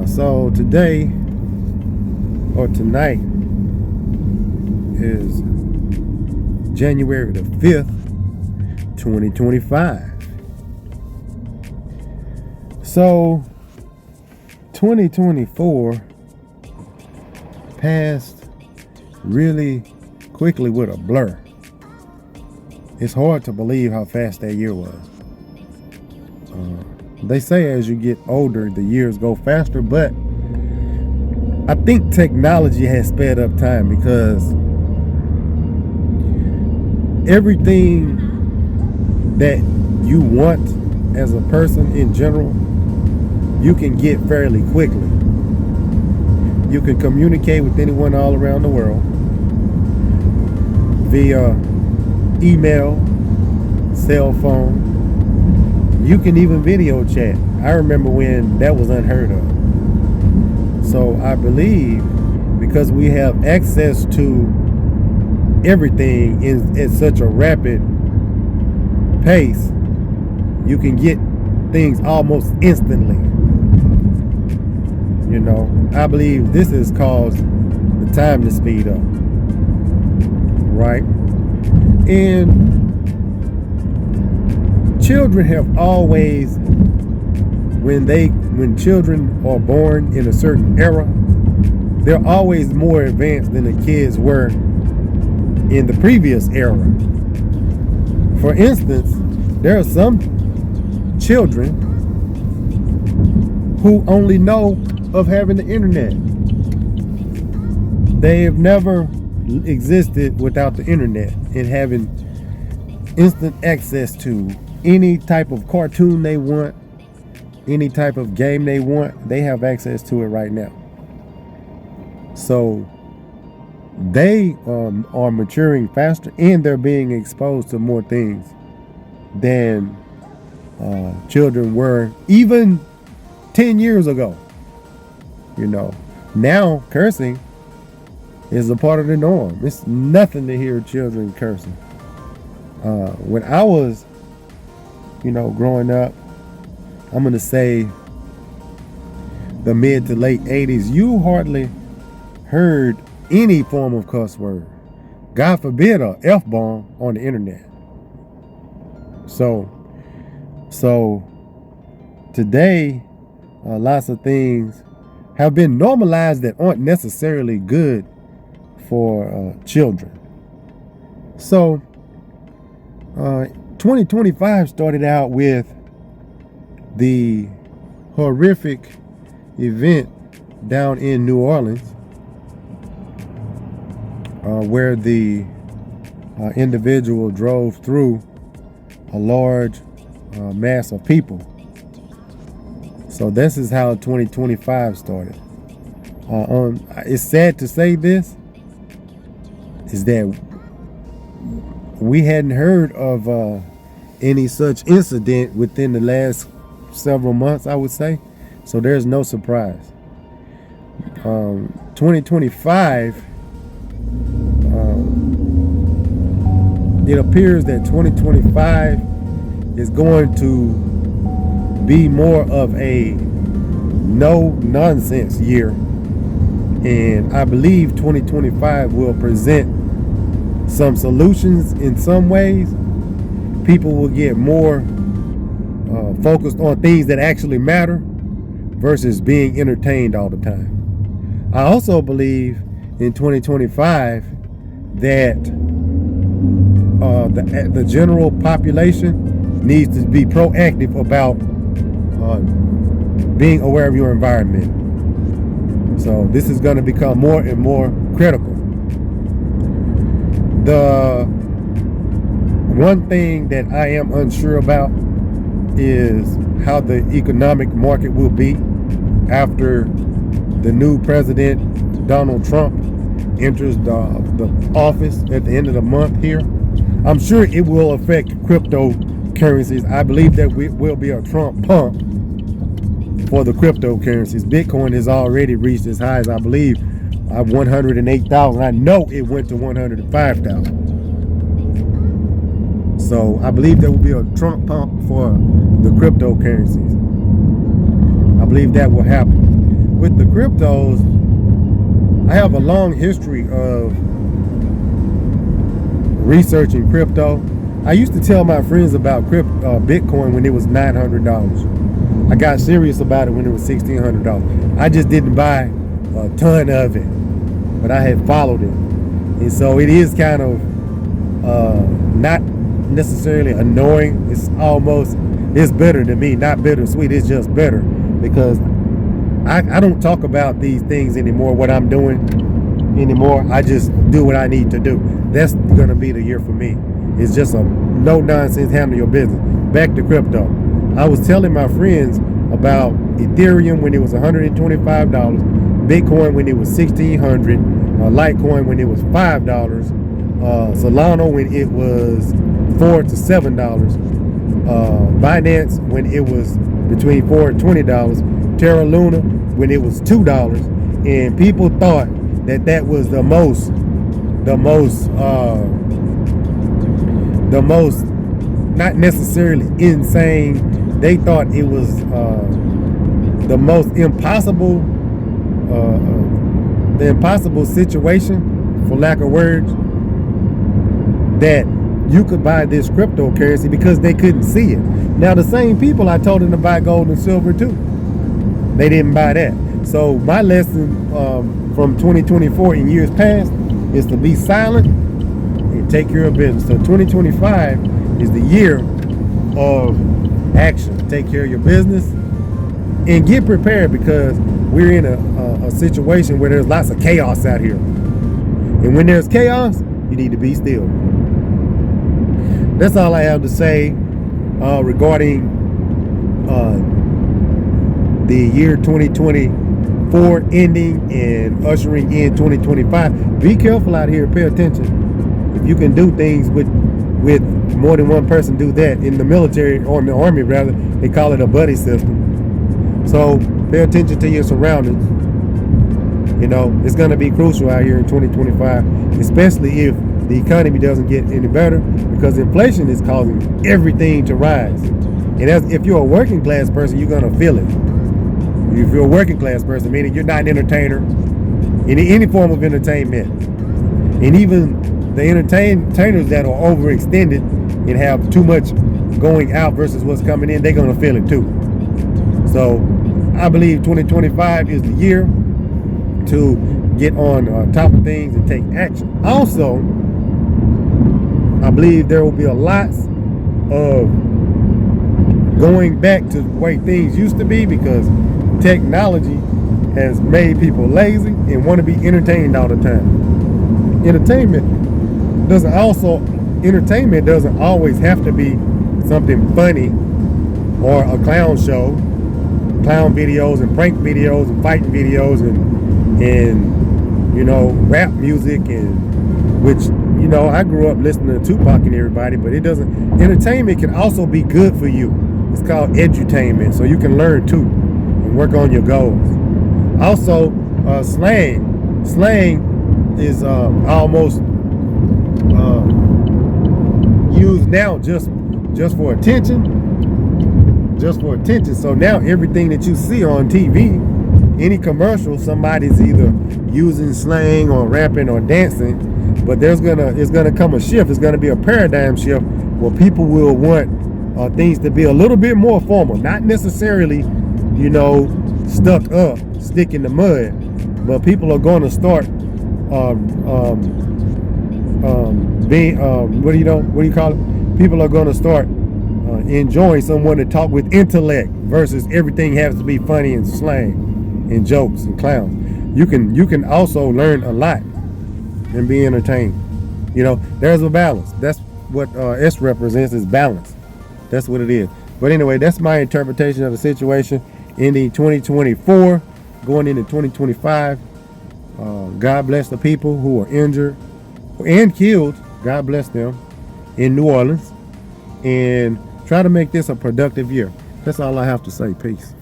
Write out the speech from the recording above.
So today or tonight is January the 5th, 2025. So 2024 passed really quickly with a blur. It's hard to believe how fast that year was. They say as you get older, the years go faster, but I think technology has sped up time because everything that you want as a person in general, you can get fairly quickly. You can communicate with anyone all around the world via email, cell phone. You can even video chat. I remember when that was unheard of. So I believe because we have access to everything at such a rapid pace, you can get things almost instantly. You know, I believe this has caused the time to speed up, right? And children have always, when children are born in a certain era, they're always more advanced than the kids were in the previous era. For instance, there are some children who only know of having the internet. They have never existed without the internet and having instant access to any type of cartoon they want, any type of game they want. They have access to it right now. So they are maturing faster and they're being exposed to more things than children were even 10 years ago. You know, now cursing is a part of the norm. It's nothing to hear children cursing. When I was, growing up, I'm going to say the mid to late 80s, you hardly heard any form of cuss word. God forbid a F-bomb on the internet. So today, lots of things have been normalized that aren't necessarily good for children. So 2025 started out with the horrific event down in New Orleans, where the individual drove through a large mass of people. So this is how 2025 started. It's sad to say this, is that we hadn't heard of any such incident within the last several months, I would say. So there's no surprise. 2025, it appears that 2025 is going to be more of a no-nonsense year. And I believe 2025 will present some solutions in some ways. People will get more focused on things that actually matter versus being entertained all the time. I also believe in 2025 that the general population needs to be proactive about being aware of your environment. So this is going to become more and more critical. The one thing that I am unsure about is how the economic market will be after the new president, Donald Trump, enters the office at the end of the month here. I'm sure it will affect cryptocurrencies. I believe that will be a Trump pump for the cryptocurrencies. Bitcoin has already reached its highs, I believe, 108,000. I know it went to 105,000. So I believe there will be a Trump pump for the cryptocurrencies. I believe that will happen. with the cryptos, I have a long history of researching crypto. I used to tell my friends about Bitcoin when it was $900. I got serious about it when it was $1,600. I just didn't buy a ton of it, but I had followed it. And so it is kind of not necessarily annoying. It's bitter to me, not bittersweet. It's just bitter because I don't talk about these things anymore, what I'm doing anymore. I just do what I need to do. That's going to be the year for me. It's just a no nonsense, handle your business. Back to crypto. I was telling my friends about Ethereum when it was $125, Bitcoin when it was $1,600, Litecoin when it was $5, Solana when it was $4 to $7, Binance when it was between $4 and $20, Terra Luna when it was $2, and people thought that was the most not necessarily insane. They thought it was the most impossible the impossible situation, for lack of words, that you could buy this cryptocurrency because they couldn't see it. Now the same people I told them to buy gold and silver too, they didn't buy that. So my lesson from 2024 and years past is to be silent and take care of business. So 2025 is the year of action. Take care of your business and get prepared, because we're in a situation where there's lots of chaos out here. And when there's chaos, you need to be still. That's all I have to say regarding the year 2024 ending and ushering in 2025. Be careful out here. Pay attention. If you can do things with more than one person, do that. In the military, or in the army rather, they call it a buddy system. So pay attention to your surroundings. You know, it's going to be crucial out here in 2025, especially if the economy doesn't get any better, because inflation is causing everything to rise. And if you're a working class person, you're going to feel it. If you're a working class person, meaning you're not an entertainer, in any form of entertainment, and even the entertainers that are overextended and have too much going out versus what's coming in, they're going to feel it too. So I believe 2025 is the year to get on top of things and take action. Also, I believe there will be a lot of going back to the way things used to be, because technology has made people lazy and want to be entertained all the time. Entertainment doesn't always have to be something funny or a clown show, clown videos and prank videos and fighting videos and you know, rap music, and which, you know, I grew up listening to Tupac and everybody, but it doesn't. Entertainment can also be good for you. It's called edutainment, so you can learn too and work on your goals. Also, slang. Slang is almost used now just for attention. Just for attention. So now everything that you see on TV, any commercial, somebody's either using slang or rapping or dancing. But it's gonna come a shift. It's gonna be a paradigm shift where people will want things to be a little bit more formal, not necessarily, you know, stuck up, stick in the mud. But people are going to start being what do you call it? People are going to start enjoying someone to talk with intellect versus everything has to be funny and slang and jokes and clowns. You can also learn a lot and be entertained. You know, there's a balance. That's what S represents, is balance. That's what it is. But anyway, that's my interpretation of the situation ending 2024, going into 2025. God bless the people who are injured and killed. God bless them in New Orleans. And try to make this a productive year. That's all I have to say. Peace.